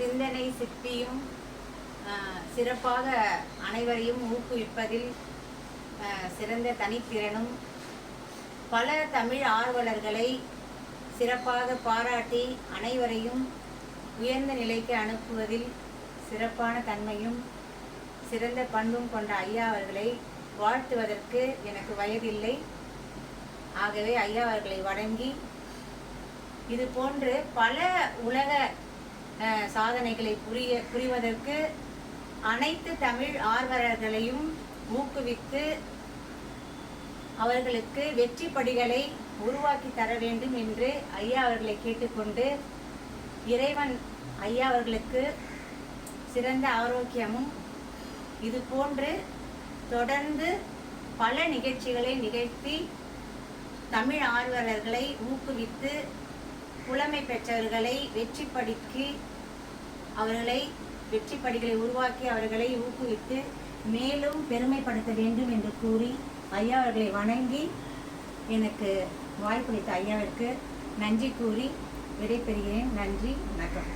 சிந்தனை சிற்பியும் சிறப்பாக அனைவரையும் ஊக்குவிப்பதில் சிறந்த தனித்திறனும் பல தமிழ் ஆர்வலர்களை சிறப்பாக பாராட்டி அனைவரையும் உயர்ந்த நிலைக்கு அனுப்புவதில் சிறப்பான தன்மையும் சிறந்த பண்பும் கொண்ட ஐயா அவர்களை வாழ்த்துவதற்கு எனக்கு வயதில்லை. ஆகவே ஐயா அவர்களை வணங்கி இது போன்று பல உலக சாதனைகளை புரிவதற்கு அனைத்து தமிழ் ஆர்வலர்களையும் ஊக்குவித்து அவர்களுக்கு வெற்றி படிகளை உருவாக்கி தர வேண்டும் என்று ஐயா அவர்களை கேட்டுக்கொண்டு இறைவன் ஐயா அவர்களுக்கு சிறந்த ஆரோக்கியமும் இது போன்று தொடர்ந்து பல நிகழ்ச்சிகளை நிகழ்த்தி தமிழ் ஆர்வலர்களை ஊக்குவித்து புலமை பெற்றவர்களை வெற்றி படிக்கு அவர்களை வெற்றி படிகளை உருவாக்கி அவர்களை ஊக்குவித்து மேலும் பெருமைப்படுத்த வேண்டும் என்று கூறி ஐயா அவர்களை வணங்கி எனக்கு வாய்ப்பளித்த ஐயாவிற்கு நன்றி கூறி விடைபெறுகிறேன். நன்றி, வணக்கம்.